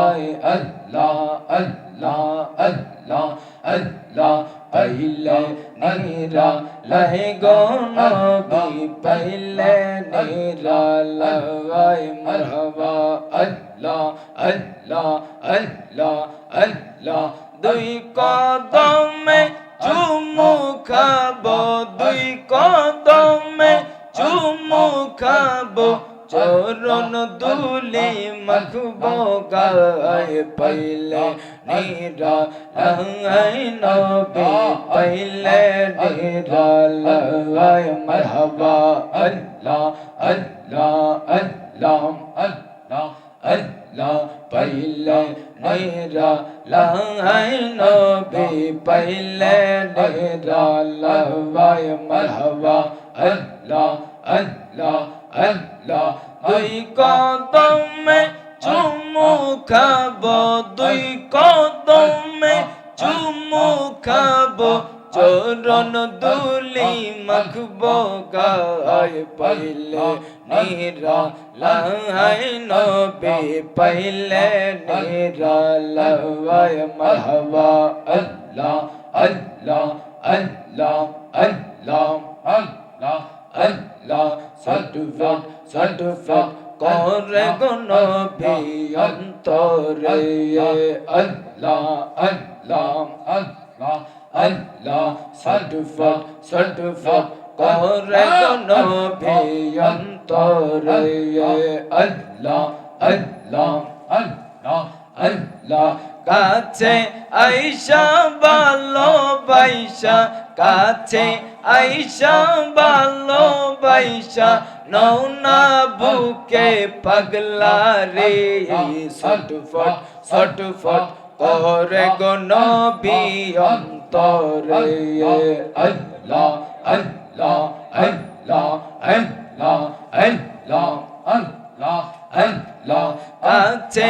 আল্লাহ আল্লাহ আল্লাহ আল্লাহ পাইলে নিরা লাহে গো নবী পাইলে নিরা লাই মারহাবা আল্লাহ আল্লাহ আল্লাহ আল্লাহ দুই কদমে চুমু খাবো দুই কদমে চুমু খাবো চরণ দুলি মাখবো গায়ে পাইলে নিরা লাই নবী পাইলে নিরা লাই মারহাবা আল্লাহ আল্লাহ আল্লাহ আল্লাহ আল্লাহ পাইলে নিরা লাই নবী পাইলে নিরা লাই মারহাবা আল্লাহ আল্লাহ আল্লাহ দুই কদমে চুমু খাবো দুই কদমে চুমু খাবো চরণ দুলি মাখবো গায়ে পাইলে নিরা লাই নবী পাইলে নিরা লাই মারহাবা আল্লাহ আল্লাহ আল্লাহ আল্লাহ আল্লাহ আল্লাহ সটফট করে গো নবী অন্তরে আল্লাহ আল্লাহ আল্লাহ আল্লাহ সটফট করে গো নবী অন্তরে আল্লাহ আল্লাহ আল্লাহ আল্লাহ কাছে আইসা ভালোবাসা কাছে আইসা ভালোবাসা নৌনা বুকে পাগলা রে সটফট সটফট করে গো নবী অন্তরে আল্লাহ আল্লাহ আল্লাহ আল্লাহ আল্লাহ আল্লাহ আল্লাহ কাছে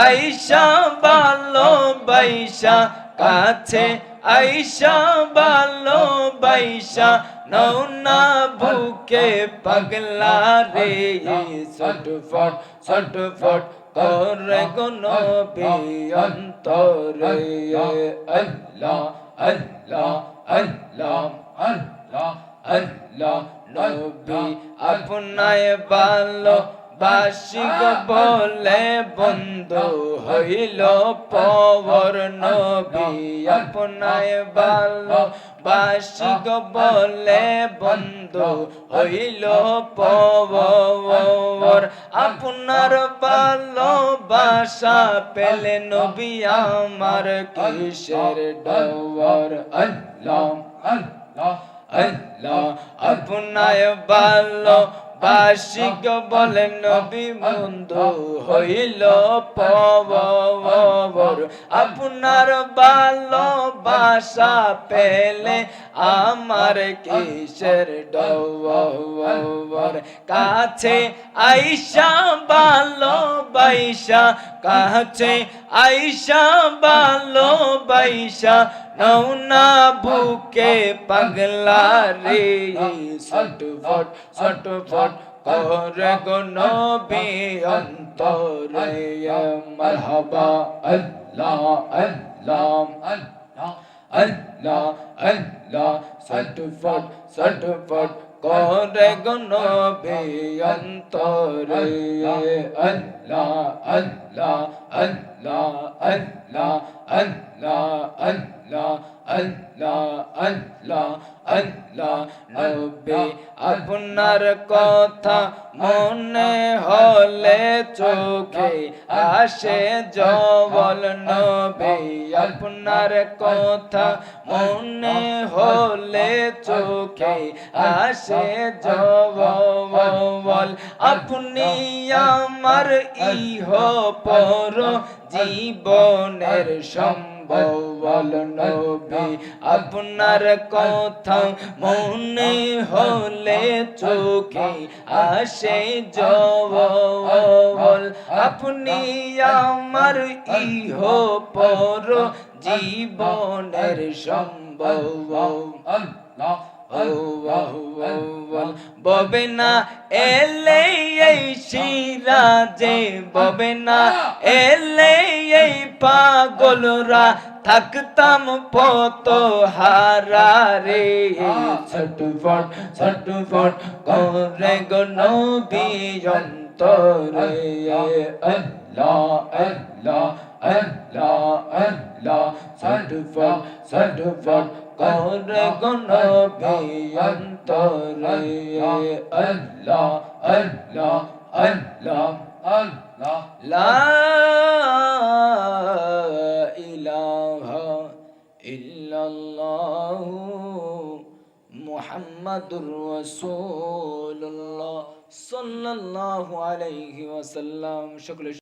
আইসা ভালোবাসা কাছে আইসা ভালোবাসা নৌনা বুকে পাগলা রে সটফট সটফট করে গো নবী অন্তরে আল্লাহ আল্লাহ আল্লাহ আল্লাহ আল্লাহ নবী আপনায় ভালো বাসিক বলে বন্ধু হইল পবর নবী আপনায় ভালো বাসিক বলে বন্ধু হইল পবর আপনার ভালোবাসা পেলে নবী আমার কিসের ডর আল্লাহ আল্লাহ আল্লাহ আপনায় ভালো বাসিক বলে নবী বন্ধু হইল পবর আপনার ভালোবাসা পেলে আমার কিসের ডর কাছে আইসা ভালোবাসা কাছে আইসা ভালোবাসা নৌনা বুকে পাগলা রে সটফট সটফট করে গো নবী অন্তরে মারহাবা আল্লাহ আল্লাহ আল্লাহ আল্লাহ আল্লাহ সটফট সটফট করে গো নবী অন্তরে আল্লাহ আল্লাহ আল্লাহ আল্লাহ আল্লাহ আল্লাহ আল্লাহ আল্লাহ আল্লাহ নবী আপনার কথা মনে হলে চোখে আসে জবল নবী আপনার কথা মনে হলে চোখে আসে জবল আপনি আমার ইহ পর জীবনের সম্ভবল নবী আপনার কথা মনে হলে চোখে আসে জবল আপনি আমার ইহ পর জীবনের সম্ভব আল্লাহ ববে না এলে এই সিরাজে, ববে না এলে এই পাগলরা, থাকতাম পত হারারে। ছটফট ছটফট করে গো নবী অন্তরে, আল্লাহ আল্লাহ আল্লাহ আল্লাহ, ছটফট ছটফট করে গো নবী অন্তরে, আল্লাহ আল্লাহ আল্লাহ আল্লাহ। লা ইলাহা ইল্লাল্লাহু মুহাম্মাদুর রাসূলুল্লাহ সাল্লাল্লাহু আলাইহি ওয়াসাল্লাম। সকলে